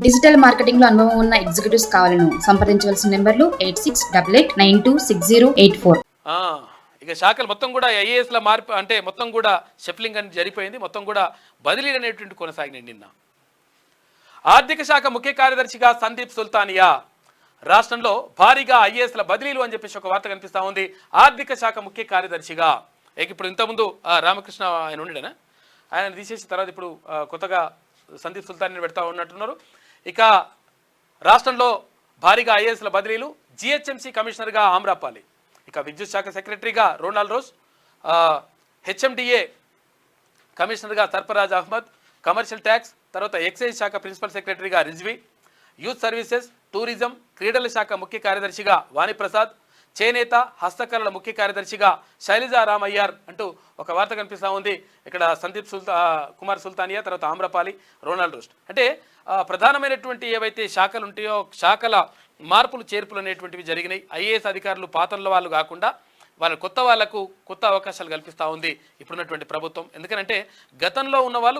Digital marketing లో అనుభవం ఉన్న ఎగ్జిక్యూటివ్స్ కావాలను సంప్రదించవలసిన నెంబర్లు 8688926084. ఇక శాఖలు మొత్తం కూడా ఐఏఎస్ల మార్పు అంటే మొత్తం కూడా షఫ్లింగ్ అని జరిగిపోయింది. మొత్తం కూడా బదిలీలు అనేటువంటి కొనసాగినాయి. నిన్న ఆర్థిక శాఖ ముఖ్య కార్యదర్శిగా సందీప్ సుల్తానియా, రాష్ట్రంలో భారీగా ఐఏఎస్ల బదిలీలు అని చెప్పేసి ఒక వార్త కనిపిస్తూ ఉంది. ఆర్థిక శాఖ ముఖ్య కార్యదర్శిగా ఇప్పుడు ఇంతకుముందు రామకృష్ణ ఆయన ఉండేనా, ఆయన తీసేసిన తర్వాత ఇప్పుడు కొత్తగా సందీప్ సుల్తానిని పెడతా ఉన్నట్టున్నారు. ఇక రాష్ట్రంలో భారీగా ఐఏఎస్ల బదిలీలు. జిహెచ్ఎంసీ కమిషనర్గా ఆమ్రాపాలి, ఇక విద్యుత్ శాఖ సెక్రటరీగా రోనాల్డ్ రోజ్, హెచ్ఎండిఏ కమిషనర్గా సర్ఫరాజ్ అహ్మద్, కమర్షియల్ ట్యాక్స్, తర్వాత ఎక్సైజ్ శాఖ ప్రిన్సిపల్ సెక్రటరీగా రిజ్వీ, యూత్ సర్వీసెస్, టూరిజం, క్రీడల శాఖ ముఖ్య కార్యదర్శిగా వాణిప్రసాద్, చేనేత హస్తకళల ముఖ్య కార్యదర్శిగా శైలజా రామయ్యార్ అంటూ ఒక వార్త కనిపిస్తూ ఉంది. ఇక్కడ సందీప్ కుమార్ సుల్తానియా, తర్వాత ఆమ్రపాలి, రోనాల్డ్ రోస్ట్. అంటే ప్రధానమైనటువంటి ఏవైతే శాఖలు ఉంటాయో శాఖల మార్పులు చేర్పులు అనేటువంటివి జరిగినాయి. ఐఏఎస్ అధికారులు పాత్రల వాళ్ళు కాకుండా వాళ్ళ కొత్త వాళ్లకు కొత్త అవకాశాలు కల్పిస్తూ ఉంది ఇప్పుడున్నటువంటి ప్రభుత్వం. ఎందుకంటే గతంలో ఉన్న వాళ్ళు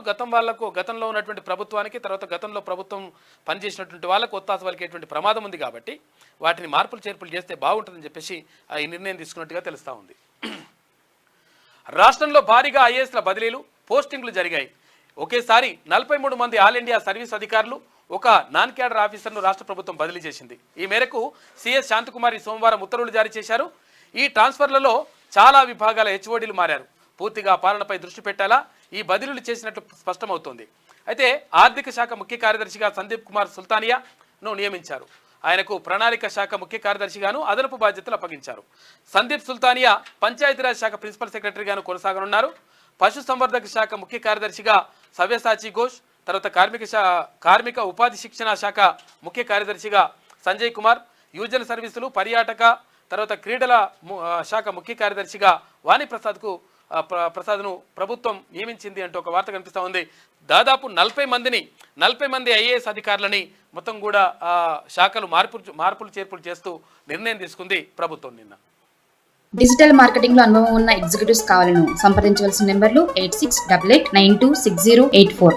గతంలో ఉన్నటువంటి ప్రభుత్వానికి, తర్వాత గతంలో ప్రభుత్వం పనిచేసినటువంటి వాళ్ళకు ఒత్తాస పలికేటువంటి ప్రమాదం ఉంది. కాబట్టి వాటిని మార్పులు చేర్పులు చేస్తే బాగుంటుందని చెప్పేసి ఈ నిర్ణయం తీసుకున్నట్టుగా తెలుస్తూ ఉంది. రాష్ట్రంలో భారీగా ఐఏఎస్ల బదిలీలు, పోస్టింగ్లు జరిగాయి. ఒకేసారి 43 మంది ఆల్ ఇండియా సర్వీస్ అధికారులు, ఒక నాన్ క్యాడర్ ఆఫీసర్ను రాష్ట్ర ప్రభుత్వం బదిలీ చేసింది. ఈ మేరకు సిఎస్ శాంతకుమారి సోమవారం ఉత్తర్వులు జారీ చేశారు. ఈ ట్రాన్స్ఫర్లలో చాలా విభాగాల హెచ్ఓడీలు మారారు. పూర్తిగా పాలనపై దృష్టి పెట్టాలా ఈ బదిలీలు చేసినట్లు స్పష్టమవుతోంది. అయితే ఆర్థిక శాఖ ముఖ్య కార్యదర్శిగా సందీప్ కుమార్ సుల్తానియాను నియమించారు. ఆయనకు ప్రణాళిక శాఖ ముఖ్య కార్యదర్శిగాను అదనపు బాధ్యతలు అప్పగించారు. సందీప్ సుల్తానియా పంచాయతీరాజ్ శాఖ ప్రిన్సిపల్ సెక్రటరీగాను కొనసాగనున్నారు. పశుసంవర్ధక శాఖ ముఖ్య కార్యదర్శిగా సవ్యసాచి ఘోష్, తర్వాత కార్మిక ఉపాధి శిక్షణ శాఖ ముఖ్య కార్యదర్శిగా సంజయ్ కుమార్, యువజన సర్వీసులు, పర్యాటక, తర్వాత క్రీడల శాఖ ముఖ్య కార్యదర్శిగా ప్రసాద్ను ప్రభుత్వం నియమించింది అంటూ ఒక వార్త కనిపిస్తూ ఉంది. దాదాపు 40 మంది ఐఏఎస్ అధికారులని మొత్తం కూడా శాఖలు మార్పులు చేర్పులు చేస్తూ నిర్ణయం తీసుకుంది ప్రభుత్వం నిన్న. డిజిటల్ మార్కెటింగ్ లో అనుభవం ఉన్న ఎగ్జిక్యూటివ్స్ కావాలను సంప్రదించవలసిన నెంబర్లు 8688926084.